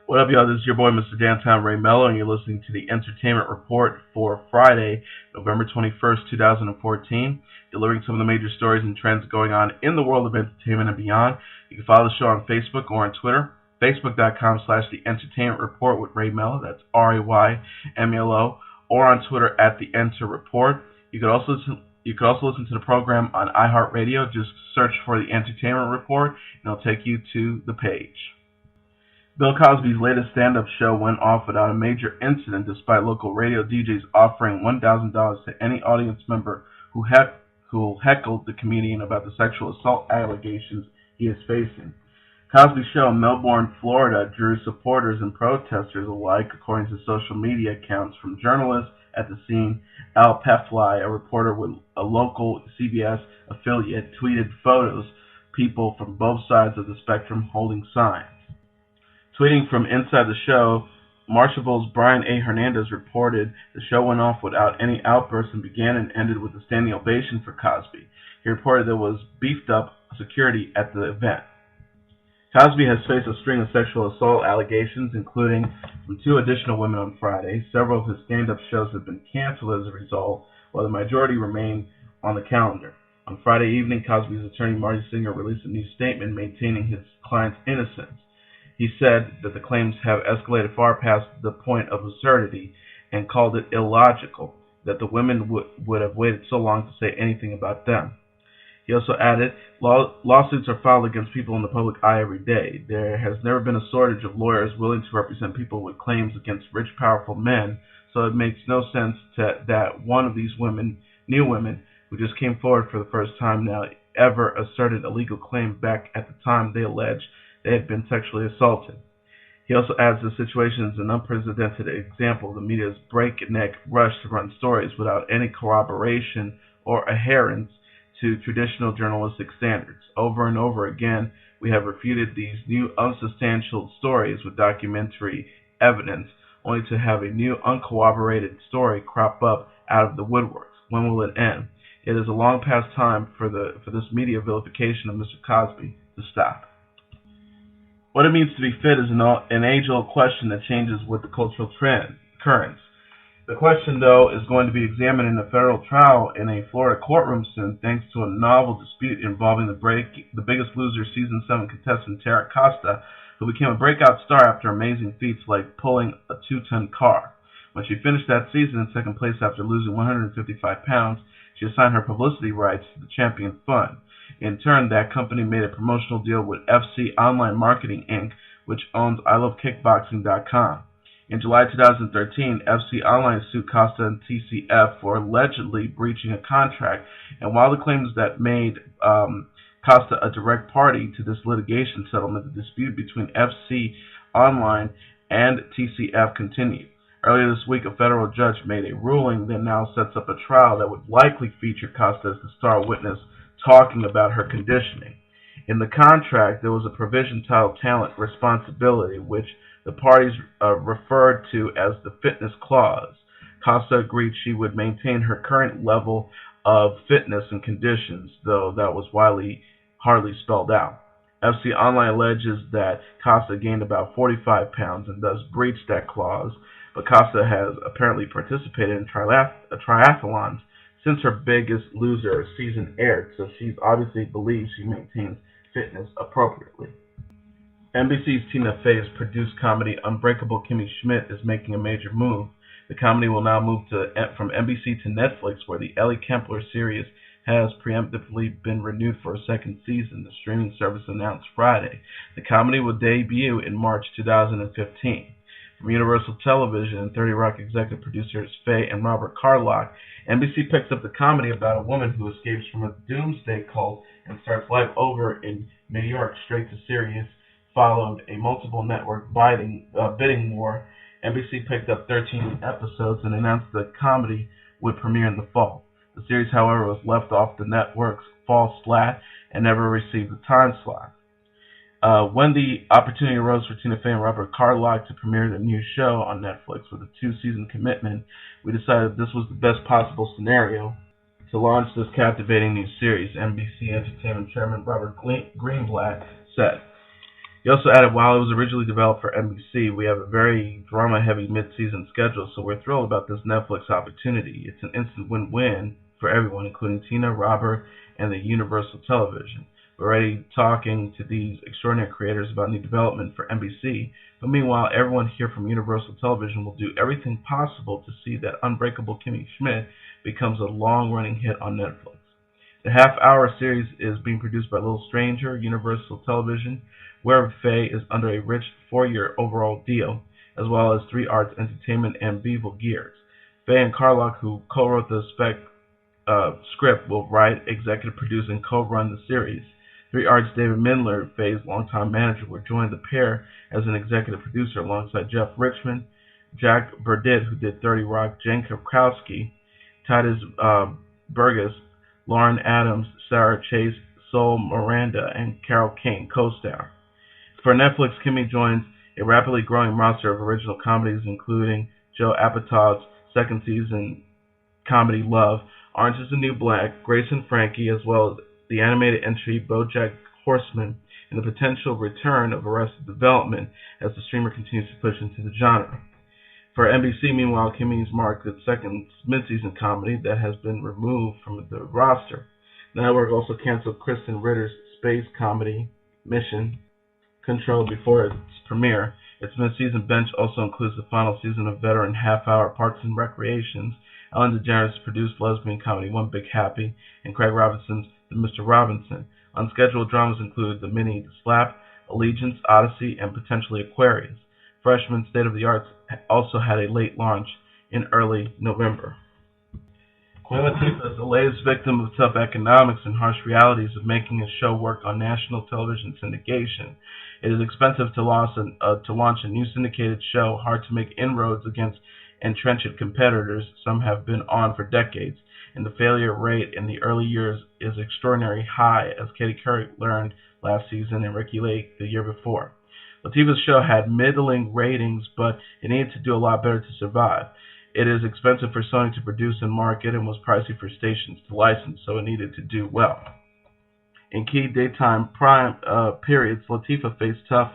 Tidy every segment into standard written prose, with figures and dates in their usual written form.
What up, y'all? This is your boy, Mr. Downtown Ray Melo, and you're listening to the Entertainment Report for Friday, November 21st, 2014, delivering some of the major stories and trends going on in the world of entertainment and beyond. You can follow the show on Facebook or on Twitter, facebook.com/The Entertainment Report with Ray Melo, that's RAYMELO, or on Twitter at The Enter Report. You could also listen to the program on iHeartRadio. Just search for The Entertainment Report, and it'll take you to the page. Bill Cosby's latest stand-up show went off without a major incident despite local radio DJs offering $1,000 to any audience member who heckled the comedian about the sexual assault allegations he is facing. Cosby's show in Melbourne, Florida drew supporters and protesters alike, according to social media accounts from journalists at the scene. Al Pefly, a reporter with a local CBS affiliate, tweeted photos of people from both sides of the spectrum holding signs. Tweeting from inside the show, Marshaville's Brian A. Hernandez reported the show went off without any outbursts and began and ended with a standing ovation for Cosby. He reported there was beefed up security at the event. Cosby has faced a string of sexual assault allegations, including from 2 additional women on Friday. Several of his stand-up shows have been canceled as a result, while the majority remain on the calendar. On Friday evening, Cosby's attorney Marty Singer released a new statement maintaining his client's innocence. He said that the claims have escalated far past the point of absurdity and called it illogical that the women would have waited so long to say anything about them. He also added, lawsuits are filed against people in the public eye every day. There has never been a shortage of lawyers willing to represent people with claims against rich, powerful men, so it makes no sense that one of these new women, who just came forward for the first time now, ever asserted a legal claim back at the time they alleged they had been sexually assaulted. He also adds the situation is an unprecedented example of the media's breakneck rush to run stories without any corroboration or adherence to traditional journalistic standards. Over and over again, we have refuted these new unsubstantial stories with documentary evidence, only to have a new uncorroborated story crop up out of the woodworks. When will it end? It is a long past time for this media vilification of Mr. Cosby to stop. What it means to be fit is an age-old question that changes with the cultural currents. The question, though, is going to be examined in a federal trial in a Florida courtroom soon, thanks to a novel dispute involving the Biggest Loser Season 7 contestant Tara Costa, who became a breakout star after amazing feats like pulling a 2-ton car. When she finished that season in second place after losing 155 pounds, she assigned her publicity rights to the Champion Fund. In turn, that company made a promotional deal with FC Online Marketing, Inc., which owns ILoveKickboxing.com. In July 2013, FC Online sued Costa and TCF for allegedly breaching a contract, and while the claims that made Costa a direct party to this litigation settlement, the dispute between FC Online and TCF continued. Earlier this week, a federal judge made a ruling that now sets up a trial that would likely feature Costa as the star witness talking about her conditioning. In the contract, there was a provision titled Talent Responsibility, which the parties referred to as the fitness clause. Costa agreed she would maintain her current level of fitness and conditions, though that was hardly spelled out. FC Online alleges that Costa gained about 45 pounds and thus breached that clause, but Costa has apparently participated in triathlons since her Biggest Loser season aired, so she obviously believes she maintains fitness appropriately. NBC's Tina Fey's produced comedy Unbreakable Kimmy Schmidt is making a major move. The comedy will now move from NBC to Netflix, where the Ellie Kempler series has preemptively been renewed for a second season, the streaming service announced Friday. The comedy will debut in March 2015. From Universal Television and 30 Rock executive producers Faye and Robert Carlock, NBC picks up the comedy about a woman who escapes from a doomsday cult and starts life over in New York. Straight to Sirius followed a multiple network bidding war. NBC picked up 13 episodes and announced the comedy would premiere in the fall. The series, however, was left off the network's fall slot and never received a time slot. When the opportunity arose for Tina Fey and Robert Carlock to premiere the new show on Netflix with a 2-season commitment, we decided this was the best possible scenario to launch this captivating new series, NBC Entertainment Chairman Robert Greenblatt said. He also added, while it was originally developed for NBC, we have a very drama-heavy mid-season schedule, so we're thrilled about this Netflix opportunity. It's an instant win-win for everyone, including Tina, Robert, and the Universal Television. We're already talking to these extraordinary creators about new development for NBC, but meanwhile, everyone here from Universal Television will do everything possible to see that Unbreakable Kimmy Schmidt becomes a long-running hit on Netflix. The half-hour series is being produced by Little Stranger, Universal Television, where Faye is under a rich 4-year overall deal, as well as 3 Arts Entertainment and Bevel Gears. Faye and Carlock, who co-wrote the script, will write, executive produce, and co-run the series. 3 Arts' David Mindler, Faye's longtime manager, will join the pair as an executive producer alongside Jeff Richmond, Jack Burdett, who did 30 Rock, Jane Krakowski, Titus Burgess, Lauren Adams, Sarah Chase, Sol Miranda, and Carol Kane co-star. For Netflix, Kimmy joins a rapidly growing roster of original comedies, including Joe Apatow's second season comedy Love, Orange is the New Black, Grace and Frankie, as well as the animated entry BoJack Horseman, and the potential return of Arrested Development as the streamer continues to push into the genre. For NBC, meanwhile, Kimmy's marked its second mid-season comedy that has been removed from the roster. The network also canceled Kristen Ritter's space comedy Mission Control before its premiere. Its mid-season bench also includes the final season of veteran half-hour Parks and Recreations, Ellen DeGeneres' produced lesbian comedy One Big Happy, and Craig Robinson's The Mr. Robinson. Unscheduled dramas include The Mini, The Slap, Allegiance, Odyssey, and potentially Aquarius. Freshman State of the Arts also had a late launch in early November. Queen Latifah is the latest victim of tough economics and harsh realities of making a show work on national television syndication. It is expensive to launch a new syndicated show, hard to make inroads against entrenched competitors some have been on for decades, and the failure rate in the early years is extraordinarily high, as Katie Couric learned last season and Ricky Lake the year before. Latifah's show had middling ratings, but it needed to do a lot better to survive. It is expensive for Sony to produce and market and was pricey for stations to license, so it needed to do well. In key daytime prime periods, Latifah faced tough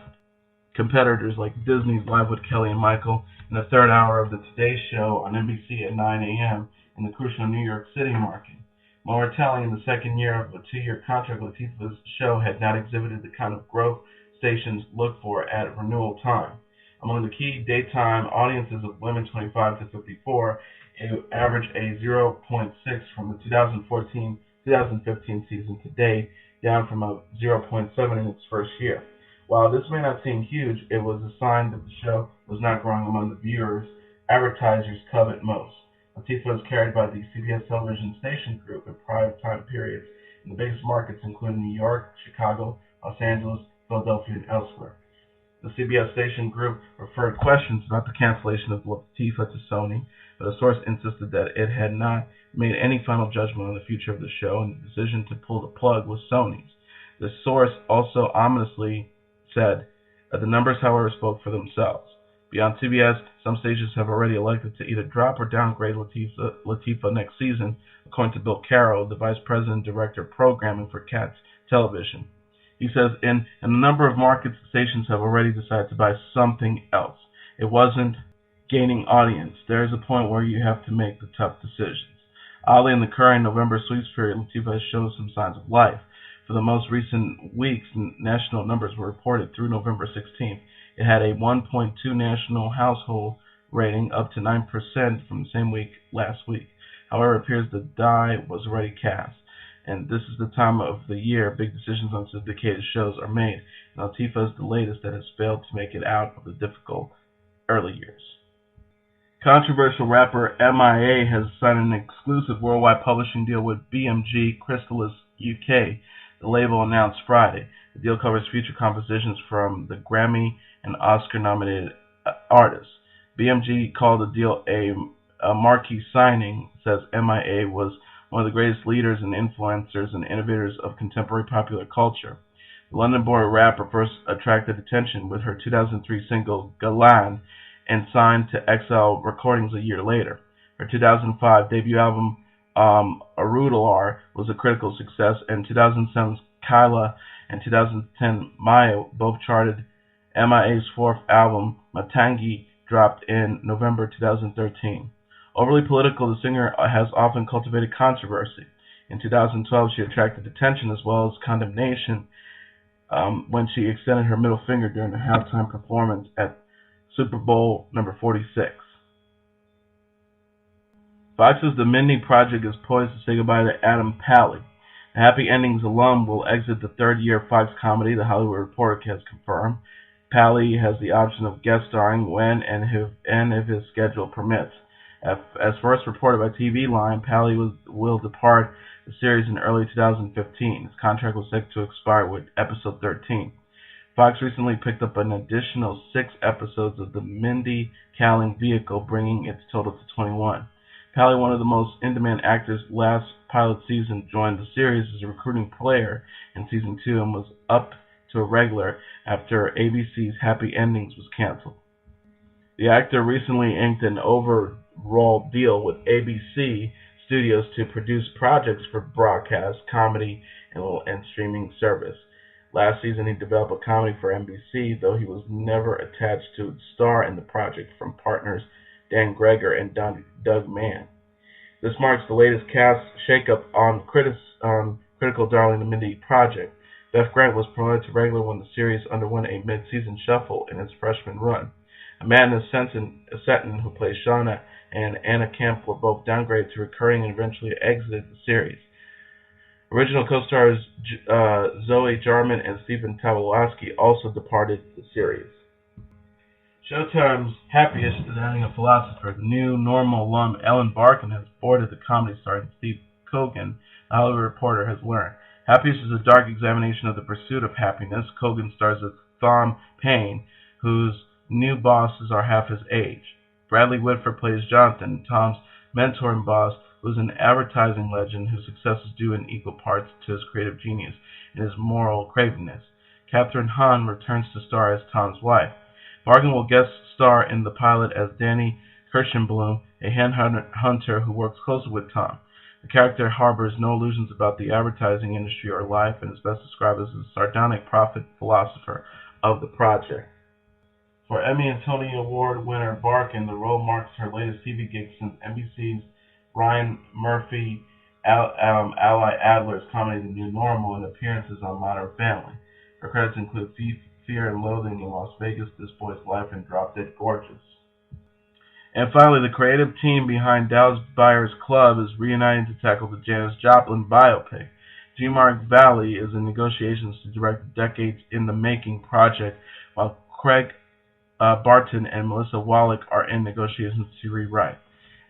competitors like Disney's Live with Kelly and Michael in the third hour of the Today Show on NBC at 9 a.m. in the crucial New York City market. More telling, in the second year of a 2-year contract, Latifah's show had not exhibited the kind of growth stations look for at renewal time. Among the key daytime audiences of women 25 to 54, it averaged a 0.6 from the 2014-2015 season to date, down from a 0.7 in its first year. While this may not seem huge, it was a sign that the show was not growing among the viewers advertisers covet most. Latifah is carried by the CBS television station group at prime time periods in the biggest markets including New York, Chicago, Los Angeles, Philadelphia, and elsewhere. The CBS station group referred questions about the cancellation of Latifah to Sony, but a source insisted that it had not made any final judgment on the future of the show, and the decision to pull the plug was Sony's. The source also ominously said that the numbers, however, spoke for themselves. Beyond CBS, some stations have already elected to either drop or downgrade Latifah next season, according to Bill Carroll, the Vice President Director of Programming for Katz Television. He says, in a number of markets, stations have already decided to buy something else. It wasn't gaining audience. There is a point where you have to make the tough decisions. Oddly, in the current November sweeps period, Latifah has shown some signs of life. For the most recent weeks, national numbers were reported through November 16th. It had a 1.2 national household rating, up to 9% from the same week last week. However, it appears the die was already cast, and this is the time of the year big decisions on syndicated shows are made. And Latifah is the latest that has failed to make it out of the difficult early years. Controversial rapper M.I.A. has signed an exclusive worldwide publishing deal with BMG Chrysalis UK, the label announced Friday. The deal covers future compositions from the Grammy and Oscar-nominated artists. BMG called the deal a marquee signing, says M.I.A. was one of the greatest leaders and influencers and innovators of contemporary popular culture. The London-born rapper first attracted attention with her 2003 single Galan and signed to XL Recordings a year later. Her 2005 debut album Arudalar was a critical success, and 2007's Kyla and 2010 M.I.A. both charted. M.I.A.'s fourth album, Matangi, dropped in November 2013. Overly political, the singer has often cultivated controversy. In 2012, she attracted attention as well as condemnation when she extended her middle finger during a halftime performance at Super Bowl number 46. Fox's The Mindy Project is poised to say goodbye to Adam Pally. The Happy Endings alum will exit the third year of Fox comedy, The Hollywood Reporter has confirmed. Pally has the option of guest starring when and if his schedule permits. As first reported by TV Line, Pally will depart the series in early 2015. His contract was set to expire with episode 13. Fox recently picked up an additional 6 episodes of the Mindy Kaling vehicle, bringing its total to 21. Pally, one of the most in-demand actors last pilot season, joined the series as a recruiting player in season 2 and was up to a regular after ABC's Happy Endings was canceled. The actor recently inked an overall deal with ABC Studios to produce projects for broadcast, comedy, and streaming service. Last season, he developed a comedy for NBC, though he was never attached to star in the project from partners Dan Greger and Doug Mann. This marks the latest cast shakeup on critical darling The Mindy Project. Beth Grant was promoted to regular when the series underwent a mid-season shuffle in its freshman run. Amanda Setton, who plays Shauna, and Anna Kemp were both downgraded to recurring and eventually exited the series. Original co-stars Zoe Jarman and Stephen Tobolowsky also departed the series. Showtime's Happyish is adding a philosopher. The new Normal alum Ellen Barkin has boarded the comedy starring Steve Coogan, the Hollywood Reporter has learned. Happyish is a dark examination of the pursuit of happiness. Coogan stars as Thom Payne, whose new bosses are half his age. Bradley Whitford plays Jonathan, Tom's mentor and boss, who is an advertising legend whose success is due in equal parts to his creative genius and his moral cravenness. Kathryn Hahn returns to star as Tom's wife. Barkin will guest star in the pilot as Danny Kirschenblum, a hunter who works closely with Tom. The character harbors no illusions about the advertising industry or life and is best described as the sardonic prophet philosopher of the project. For Emmy and Tony Award winner Barkin, the role marks her latest TV gig since NBC's Ryan Murphy, Ally Adler's comedy The New Normal, and appearances on Modern Family. Her credits include Fear and Loathing in Las Vegas, This Boy's Life, and Drop Dead Gorgeous. And finally, the creative team behind Dallas Buyers Club is reuniting to tackle the Janis Joplin biopic. Jean-Marc Vallee is in negotiations to direct the decades-in-the-making project, while Craig Barton and Melissa Wallach are in negotiations to rewrite.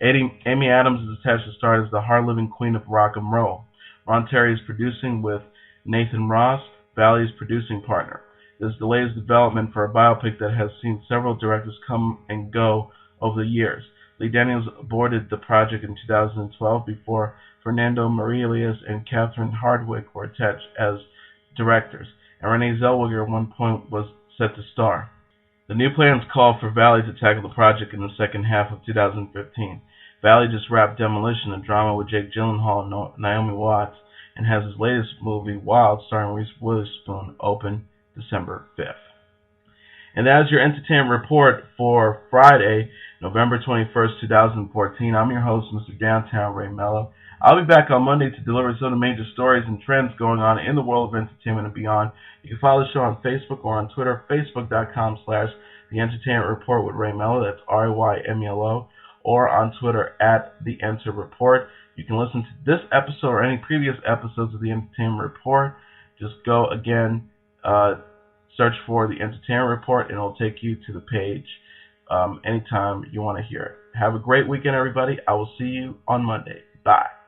Amy Adams is attached to star as the hard-living queen of rock and roll. Ron Terry is producing with Nathan Ross, Vallee's producing partner. This is the latest development for a biopic that has seen several directors come and go over the years. Lee Daniels boarded the project in 2012 before Fernando Meirelles and Catherine Hardwicke were attached as directors, and Renee Zellweger at one point was set to star. The new plans call for Vallee to tackle the project in the second half of 2015. Vallee just wrapped Demolition, a drama with Jake Gyllenhaal and Naomi Watts, and has his latest movie, Wild, starring Reese Witherspoon, open December 5th. And that is your entertainment report for Friday, November 21st, 2014. I'm your host, Mr. Downtown Ray Melo. I'll be back on Monday to deliver some of the major stories and trends going on in the world of entertainment and beyond. You can follow the show on Facebook or on Twitter, facebook.com/The Entertainment Report with Ray Melo. That's RayMelo. Or on Twitter @The Enter Report. You can listen to this episode or any previous episodes of The Entertainment Report. Just go again, search for The Entertainment Report, and it'll take you to the page anytime you want to hear it. Have a great weekend, everybody. I will see you on Monday. Bye.